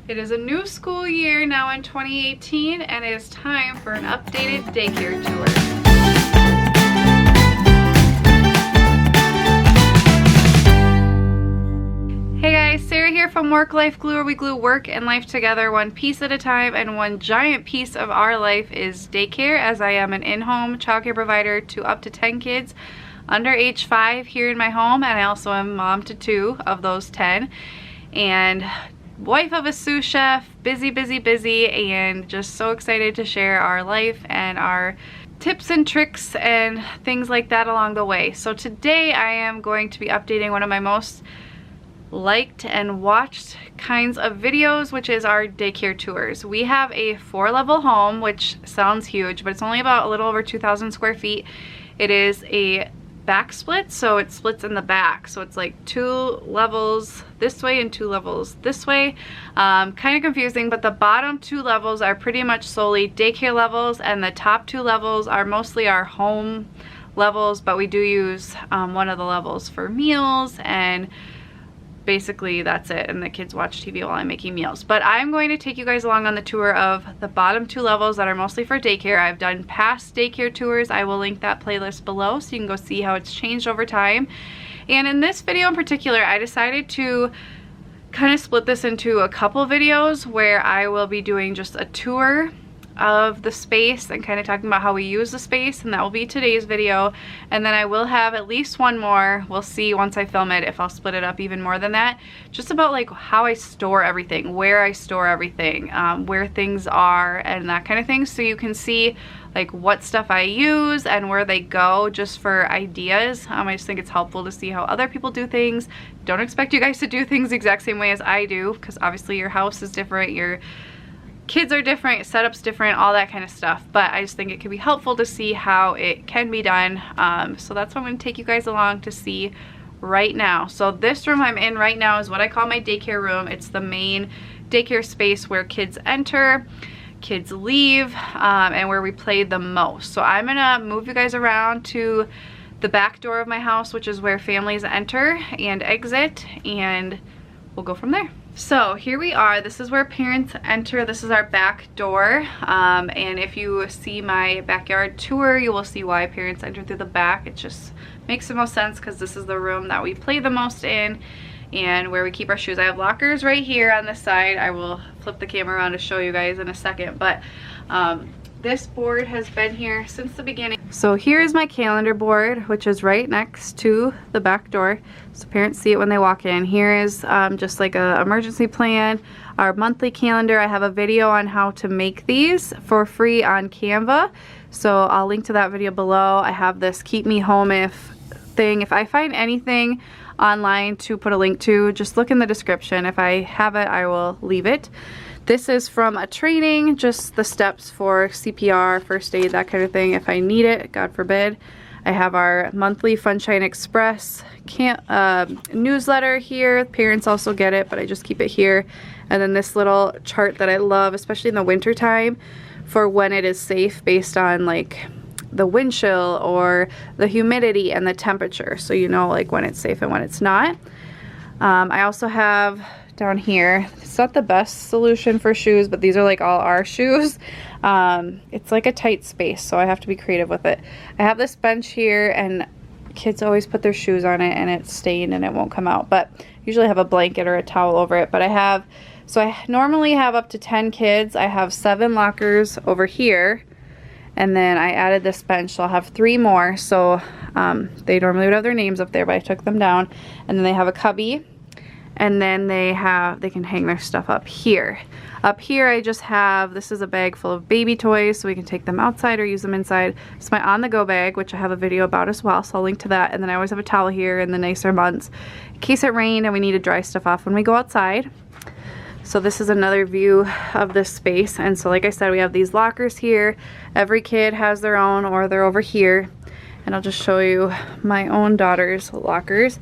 It is a new school year now in 2018, and it is time for an updated daycare tour. Hey guys, Sarah here from Work Life Glue, where we glue work and life together one piece at a time, and one giant piece of our life is daycare, as I am an in-home childcare provider to up to 10 kids under age 5 here in my home, and I also am mom to 2 of those 10, and wife of a sous chef, busy, and just so excited to share our life and our tips and tricks and things like that along the way. So today I am going to be updating one of my most liked and watched kinds of videos, which is our daycare tours. We have a 4-level home, which sounds huge, but it's only about a little over 2,000 square feet. It is a back split, so it splits in the back, so it's like 2 levels this way and 2 levels this way. Kind of confusing, but the bottom 2 levels are pretty much solely daycare levels, and the top 2 levels are mostly our home levels, but we do use one of the levels for meals, and basically that's it, and the kids watch TV while I'm making meals. But I'm going to take you guys along on the tour of the bottom 2 levels that are mostly for daycare. I've done past daycare tours. I will link that playlist below so you can go see how it's changed over time. And in this video in particular, I decided to kind of split this into a couple videos where I will be doing just a tour of the space and kind of talking about how we use the space, and that will be today's video. And then I will have at least one more, we'll see once I film it if I'll split it up even more than that, just about like how I store everything, where I store everything, where things are, and that kind of thing, so you can see like what stuff I use and where they go, just for ideas. I just think it's helpful to see how other people do things. Don't expect you guys to do things the exact same way as I do, because obviously your house is different, your kids are different, setup's different, all that kind of stuff, but I just think it could be helpful to see how it can be done. So that's what I'm going to take you guys along to see right now. So this room I'm in right now is what I call my daycare room. It's the main daycare space where kids enter, kids leave, and where we play the most. So I'm gonna move you guys around to the back door of my house, which is where families enter and exit, and we'll go from there. So here we are. This is where parents enter. This is our back door, and if you see my backyard tour, you will see why parents enter through the back. It just makes the most sense because this is the room that we play the most in and where we keep our shoes. I have lockers right here on this side. I will flip the camera around to show you guys in a second, but this board has been here since the beginning. So here is my calendar board, which is right next to the back door, so parents see it when they walk in. Here is just like a emergency plan, our monthly calendar. I have a video on how to make these for free on Canva, so I'll link to that video below. I have this keep me home if thing. If I find anything online to put a link to, just look in the description. If I have it, I will leave it. This is from a training, just the steps for CPR, first aid, that kind of thing if I need it, God forbid. I have our monthly FUNSHINE Express newsletter here. Parents also get it, but I just keep it here. And then this little chart that I love, especially in the winter time, for when it is safe based on like the wind chill or the humidity and the temperature, so you know like when it's safe and when it's not. I also have down here, it's not the best solution for shoes, but these are like all our shoes. It's like a tight space, so I have to be creative with it. I have this bench here, and kids always put their shoes on it and it's stained and it won't come out, but usually I have a blanket or a towel over it. But I normally have up to 10 kids. I have 7 lockers over here, and then I added this bench, so I'll have 3 more. So they normally would have their names up there, but I took them down. And then they have a cubby, and then they can hang their stuff up here. Up here I just have, this is a bag full of baby toys, so we can take them outside or use them inside. It's my on-the-go bag, which I have a video about as well, so I'll link to that. And then I always have a towel here in the nicer months in case it rained and we need to dry stuff off when we go outside. So this is another view of this space. And so like I said, we have these lockers here. Every kid has their own, or they're over here. And I'll just show you my own daughter's lockers.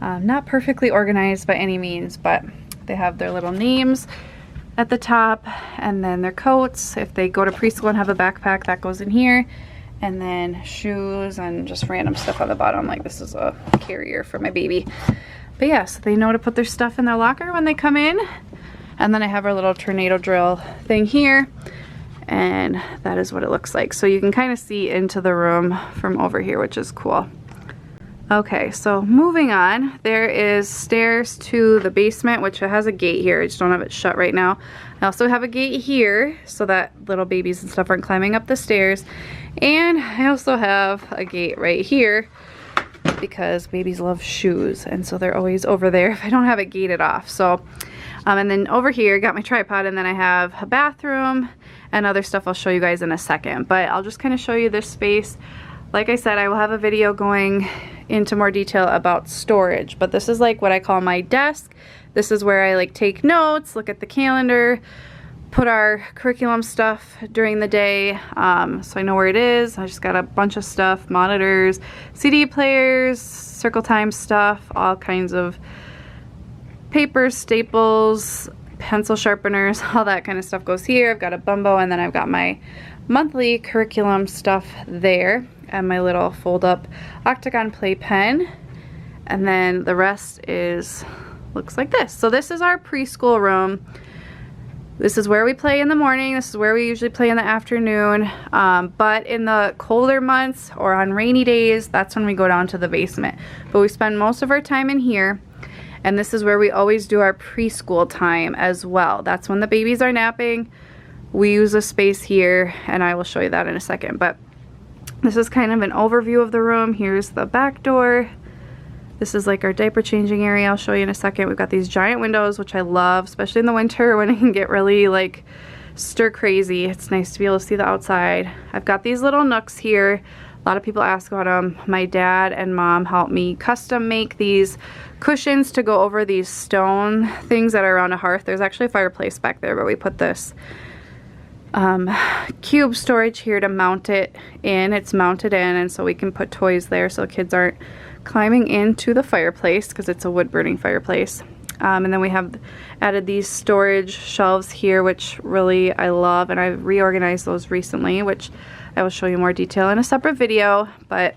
Not perfectly organized by any means, but they have their little names at the top, and then their coats. If they go to preschool and have a backpack, that goes in here, and then shoes and just random stuff on the bottom, like this is a carrier for my baby. But yeah, so they know to put their stuff in their locker when they come in. And then I have our little tornado drill thing here, and that is what it looks like. So you can kind of see into the room from over here, which is cool. Okay, so moving on, there is stairs to the basement, which it has a gate here. I just don't have it shut right now. I also have a gate here so that little babies and stuff aren't climbing up the stairs. And I also have a gate right here because babies love shoes, and so they're always over there if I don't have it gated off. So, and then over here, got my tripod, and then I have a bathroom and other stuff I'll show you guys in a second. But I'll just kind of show you this space. Like I said, I will have a video going into more detail about storage, but this is like what I call my desk. This is where I like take notes, look at the calendar, put our curriculum stuff during the day, so I know where it is. I just got a bunch of stuff, monitors, CD players, circle time stuff, all kinds of papers, staples, pencil sharpeners, all that kind of stuff goes here. I've got a bumbo, and then I've got my monthly curriculum stuff there, and my little fold-up octagon play pen, and then the rest is looks like this. So this is our preschool room. This is where we play in the morning. This is where we usually play in the afternoon, but in the colder months or on rainy days, that's when we go down to the basement. But we spend most of our time in here, and this is where we always do our preschool time as well. That's when the babies are napping. We use a space here, and I will show you that in a second. But this is kind of an overview of the room. Here's the back door. This is like our diaper changing area. I'll show you in a second. We've got these giant windows, which I love, especially in the winter when it can get really like stir crazy. It's nice to be able to see the outside. I've got these little nooks here. A lot of people ask about them. My dad and mom helped me custom make these cushions to go over these stone things that are around a hearth. There's actually a fireplace back there, but we put this cube storage here to mount it in. It's mounted in, and so we can put toys there so kids aren't climbing into the fireplace because it's a wood burning fireplace. And then we have added these storage shelves here, which really I love, and I've reorganized those recently, which I will show you more detail in a separate video. But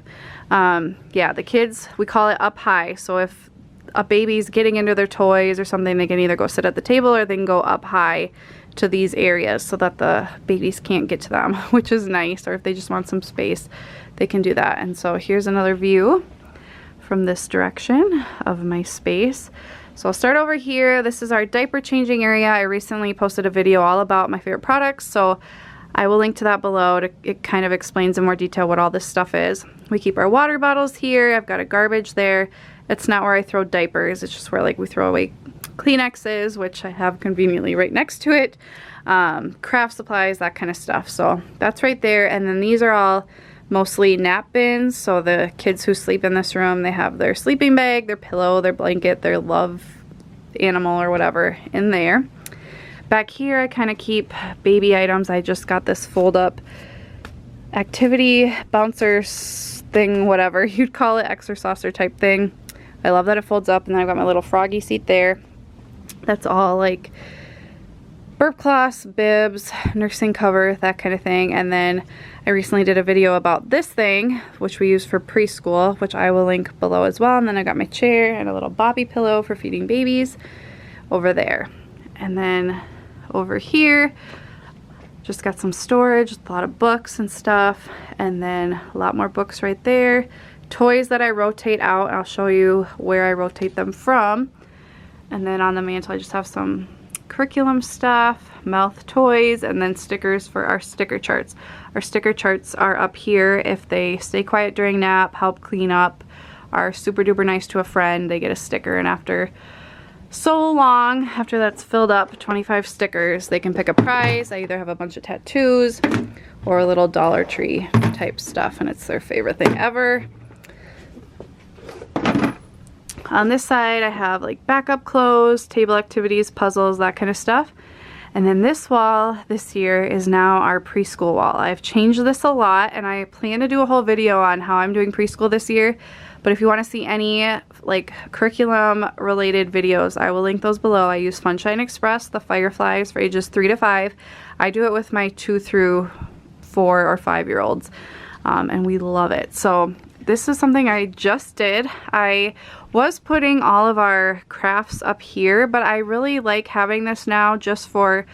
yeah, the kids, we call it up high. So if a baby's getting into their toys or something, they can either go sit at the table or they can go up high to these areas so that the babies can't get to them, which is nice. Or if they just want some space, they can do that. And so here's another view from this direction of my space. So I'll start over here. This is our diaper changing area. I recently posted a video all about my favorite products, so I will link to that below. It kind of explains in more detail what all this stuff is. We keep our water bottles here. I've got a garbage there. It's not where I throw diapers. It's just where like we throw away Kleenexes, which I have conveniently right next to it. Craft supplies, that kind of stuff. So that's right there. And then these are all mostly nap bins. So the kids who sleep in this room, they have their sleeping bag, their pillow, their blanket, their love animal or whatever in there. Back here I kind of keep baby items. I just got this fold up activity bouncer thing, whatever you'd call it, exerciser type thing. I love that it folds up, and then I've got my little froggy seat there. That's all like burp cloths, bibs, nursing cover, that kind of thing. And then I recently did a video about this thing, which we use for preschool, which I will link below as well. And then I got my chair and a little bobby pillow for feeding babies over there. And then over here, just got some storage, a lot of books and stuff, and then a lot more books right there. Toys that I rotate out. I'll show you where I rotate them from. And then on the mantle I just have some curriculum stuff, mouth toys, and then stickers for our sticker charts. Our sticker charts are up here. If they stay quiet during nap, help clean up, are super duper nice to a friend, they get a sticker. And after so long, after that's filled up, 25 stickers, they can pick a prize. I either have a bunch of tattoos or a little Dollar Tree type stuff, and it's their favorite thing ever. On this side I have like backup clothes, table activities, puzzles, that kind of stuff. And then this wall this year is now our preschool wall. I've changed this a lot, and I plan to do a whole video on how I'm doing preschool this year. But if you want to see any like curriculum related videos, I will link those below. I use FUNSHINE Express, the Fireflies for ages 3 to 5. I do it with my 2 through 4 or 5 year olds. and we love it. So this is something I just did. I was putting all of our crafts up here, but I really like having this now just for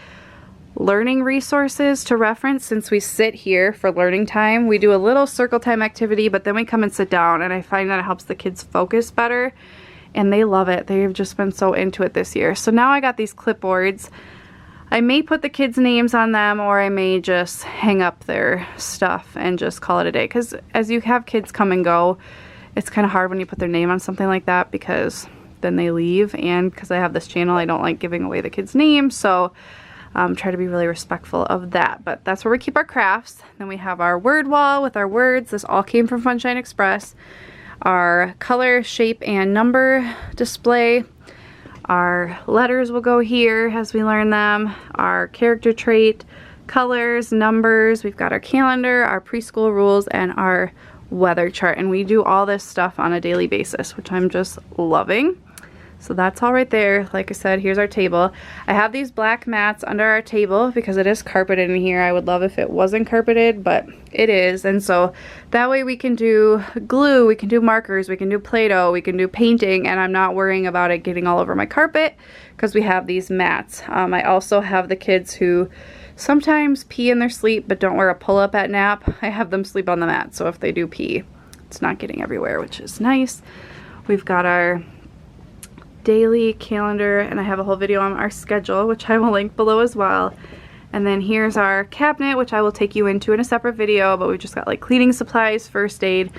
learning resources to reference. Since we sit here for learning time, we do a little circle time activity, but then we come and sit down, and I find that it helps the kids focus better, and they love it. They've just been so into it this year. So now I got these clipboards. I may put the kids' names on them, or I may just hang up their stuff and just call it a day, because as you have kids come and go, it's kind of hard when you put their name on something like that, because then they leave, and because I have this channel, I don't like giving away the kids' names, so try to be really respectful of that. But that's where we keep our crafts. Then we have our word wall with our words. This all came from FUNSHINE Express. Our color, shape, and number display. Our letters will go here as we learn them. Our character trait, colors, numbers. We've got our calendar, our preschool rules, and our weather chart. And we do all this stuff on a daily basis, which I'm just loving. So that's all right there. Like I said, here's our table. I have these black mats under our table because it is carpeted in here. I would love if it wasn't carpeted, but it is. And so that way we can do glue, we can do markers, we can do Play-Doh, we can do painting, and I'm not worrying about it getting all over my carpet because we have these mats. I also have the kids who sometimes pee in their sleep but don't wear a pull-up at nap. I have them sleep on the mat, so if they do pee, it's not getting everywhere, which is nice. We've got our daily calendar, and I have a whole video on our schedule, which I will link below as well. And then here's our cabinet, which I will take you into in a separate video, but we just got like cleaning supplies, first aid,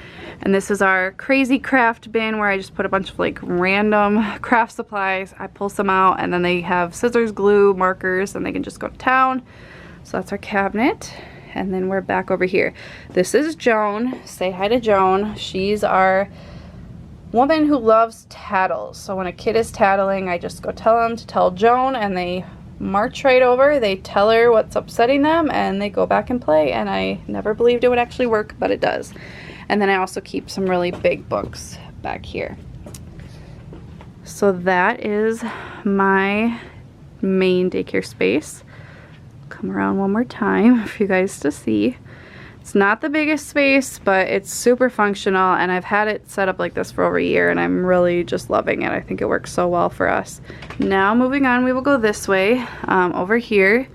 and this is our crazy craft bin where I just put a bunch of like random craft supplies. I pull some out, and then they have scissors, glue, markers, and they can just go to town. So that's our cabinet. And then we're back over here. This is Joan. Say hi to Joan. She's our woman who loves tattles. So when a kid is tattling, I just go tell them to tell Joan, and they march right over. They tell her what's upsetting them, and they go back and play. And I never believed it would actually work, but it does. And then I also keep some really big books back here. So that is my main daycare space. Come around one more time for you guys to see. It's not the biggest space, but it's super functional, and I've had it set up like this for over a year, and I'm really just loving it. I think it works so well for us. Now moving on, we will go this way. Over here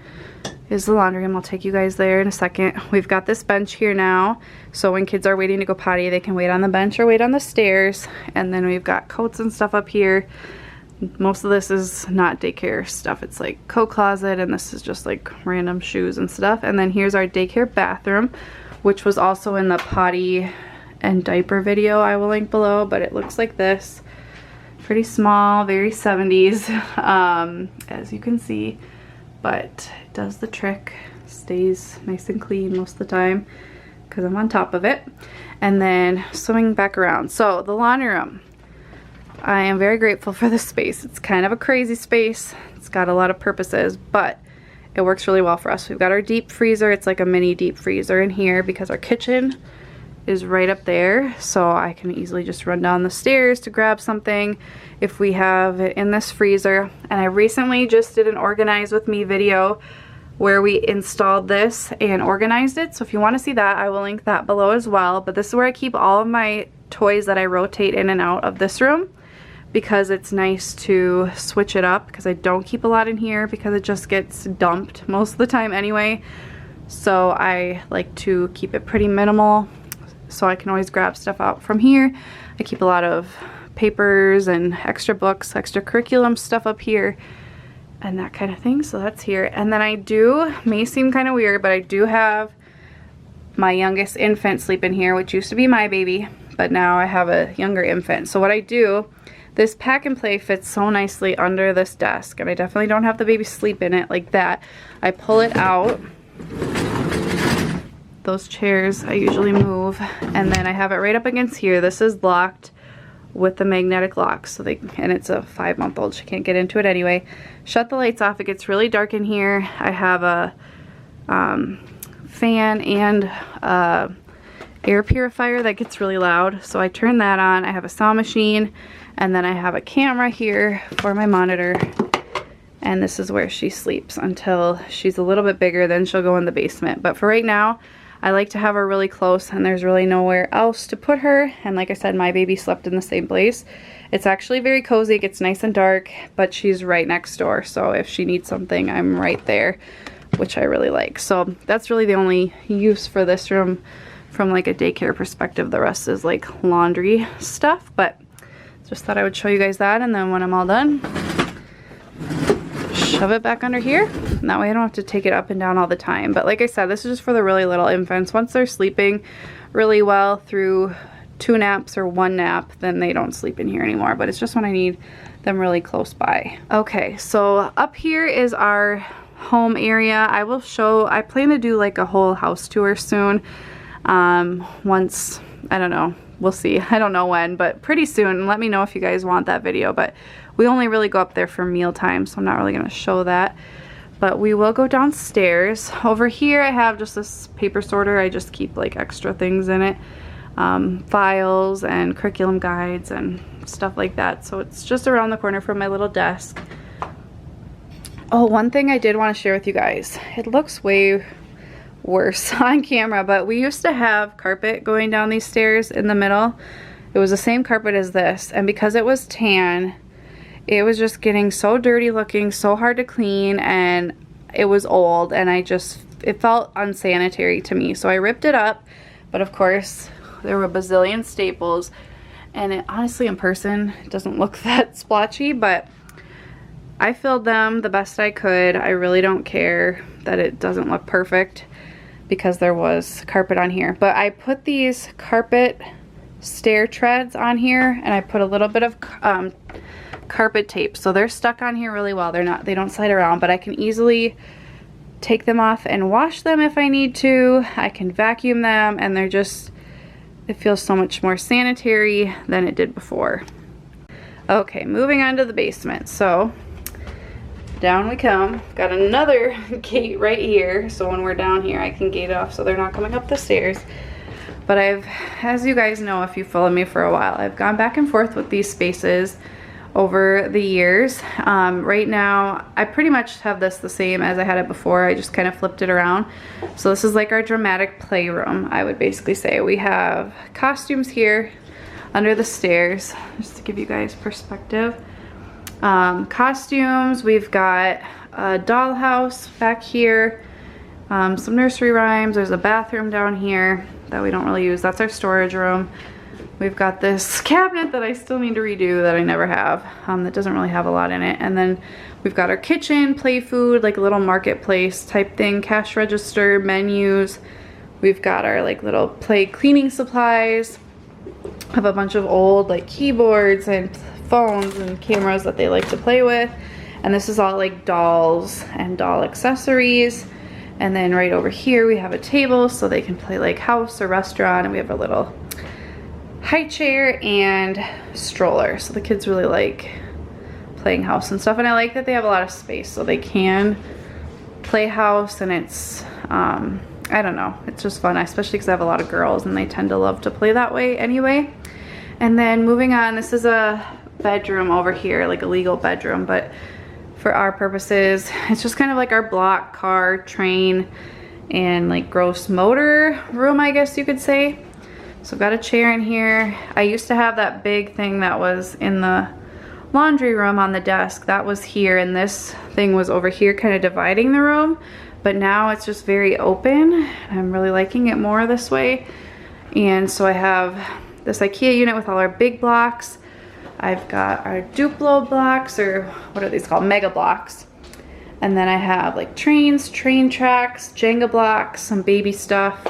is the laundry room. I'll take you guys there in a second. We've got this bench here now, so when kids are waiting to go potty, they can wait on the bench or wait on the stairs. And then we've got coats and stuff up here. Most of this is not daycare stuff. It's like coat closet, and this is just like random shoes and stuff. And then here's our daycare bathroom, which was also in the potty and diaper video I will link below, but it looks like this. Pretty small, very 70s, as you can see, but it does the trick. Stays nice and clean most of the time because I'm on top of it. And then swimming back around. So the laundry room. I am very grateful for this space. It's kind of a crazy space. It's got a lot of purposes, but it works really well for us. We've got our deep freezer. It's like a mini deep freezer in here because our kitchen is right up there. So I can easily just run down the stairs to grab something if we have it in this freezer. And I recently just did an Organize With Me video where we installed this and organized it. So if you want to see that, I will link that below as well. But this is where I keep all of my toys that I rotate in and out of this room, because it's nice to switch it up, because I don't keep a lot in here because it just gets dumped most of the time anyway. So I like to keep it pretty minimal so I can always grab stuff out from here. I keep a lot of papers and extra books, extra curriculum stuff up here and that kind of thing. So that's here. And then I do, may seem kind of weird, but I do have my youngest infant sleep in here, which used to be my baby, but now I have a younger infant. So what I do, this pack and play fits so nicely under this desk, and I definitely don't have the baby sleep in it like that. I pull it out. Those chairs I usually move, and then I have it right up against here. This is locked with the magnetic lock, so and it's a 5-month-old. She can't get into it anyway. Shut the lights off. It gets really dark in here. I have a fan and air purifier that gets really loud, so I turn that on. I have a saw machine, and then I have a camera here for my monitor, and this is where she sleeps until she's a little bit bigger. Then she'll go in the basement, but for right now I like to have her really close, and there's really nowhere else to put her. And like I said, my baby slept in the same place. It's actually very cozy. It gets nice and dark, but she's right next door. So if she needs something, I'm right there, which I really like. So that's really the only use for this room from like a daycare perspective. The rest is like laundry stuff, but just thought I would show you guys that. And then when I'm all done, shove it back under here. And that way I don't have to take it up and down all the time. But like I said, this is just for the really little infants. Once they're sleeping really well through 2 naps or 1 nap, then they don't sleep in here anymore. But it's just when I need them really close by. Okay, so up here is our home area. I plan to do like a whole house tour soon. Once, I don't know, we'll see. I don't know when, but pretty soon. Let me know if you guys want that video. But we only really go up there for mealtime, so I'm not really going to show that. But we will go downstairs. Over here I have just this paper sorter. I just keep like extra things in it. Files and curriculum guides and stuff like that. So it's just around the corner from my little desk. Oh, one thing I did want to share with you guys. It looks way worse on camera, but we used to have carpet going down these stairs in the middle. It was the same carpet as this, and because it was tan, it was just getting so dirty looking, so hard to clean, and it was old, and it felt unsanitary to me. So I ripped it up, but of course there were a bazillion staples, and it honestly in person it doesn't look that splotchy, but I filled them the best I could. I really don't care that it doesn't look perfect because there was carpet on here. But I put these carpet stair treads on here, and I put a little bit of carpet tape, so they're stuck on here really well. They don't slide around, but I can easily take them off and wash them if I need to. I can vacuum them, and it feels so much more sanitary than it did before. Okay, moving on to the basement. So down we come. Got another gate right here, so when we're down here I can gate off so they're not coming up the stairs. But as you guys know, if you followed me for a while, I've gone back and forth with these spaces over the years. Right now I pretty much have this the same as I had it before. I just kind of flipped it around. So this is like our dramatic playroom, I would basically say. We have costumes here under the stairs, just to give you guys perspective. Costumes, we've got a dollhouse back here, some nursery rhymes. There's a bathroom down here that we don't really use. That's our storage room. We've got this cabinet that I still need to redo that I never have, that doesn't really have a lot in it. And then we've got our kitchen, play food, like a little marketplace type thing, cash register, menus. We've got our like little play cleaning supplies. Have a bunch of old like keyboards and phones and cameras that they like to play with. And this is all like dolls and doll accessories. And then right over here we have a table so they can play like house or restaurant, and we have a little high chair and stroller. So the kids really like playing house and stuff, and I like that they have a lot of space so they can play house. And it's I don't know, it's just fun, especially because I have a lot of girls and they tend to love to play that way anyway. And then moving on, this is a bedroom over here, like a legal bedroom, but for our purposes it's just kind of like our block, car, train, and like gross motor room, I guess you could say. So I've got a chair in here. I used to have that big thing that was in the laundry room on the desk. That was here, and this thing was over here kind of dividing the room. But now it's just very open. I'm really liking it more this way. And so I have this IKEA unit with all our big blocks. I've got our Duplo blocks, or what are these called? Mega blocks. And then I have like trains, train tracks, Jenga blocks, some baby stuff.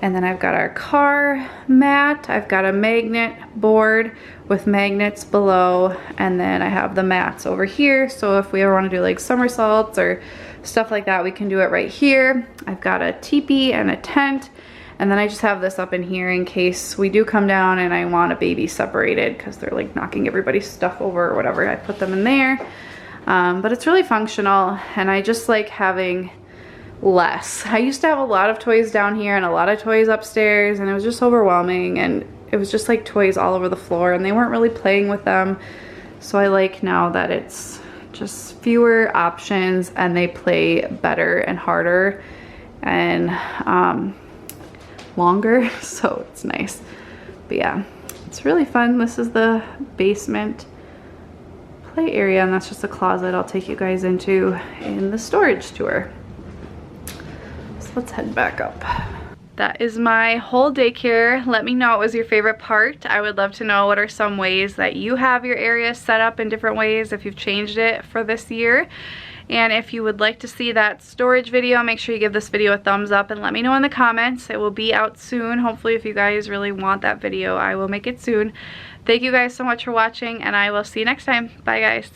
And then I've got our car mat. I've got a magnet board with magnets below. And then I have the mats over here. So if we ever want to do like somersaults or stuff like that, we can do it right here. I've got a teepee and a tent. And then I just have this up in here in case we do come down and I want a baby separated because they're like knocking everybody's stuff over or whatever. I put them in there. But it's really functional, and I just like having less. I used to have a lot of toys down here and a lot of toys upstairs, and it was just overwhelming, and it was just like toys all over the floor and they weren't really playing with them. So I like now that it's just fewer options and they play better and harder. And longer, so it's nice. But yeah, it's really fun. This is the basement play area, and that's just a closet I'll take you guys into in the storage tour. So let's head back up. That is my whole daycare. Let me know what was your favorite part. I would love to know what are some ways that you have your area set up in different ways, if you've changed it for this year. And if you would like to see that storage video, make sure you give this video a thumbs up and let me know in the comments. It will be out soon. Hopefully, if you guys really want that video, I will make it soon. Thank you guys so much for watching, and I will see you next time. Bye, guys.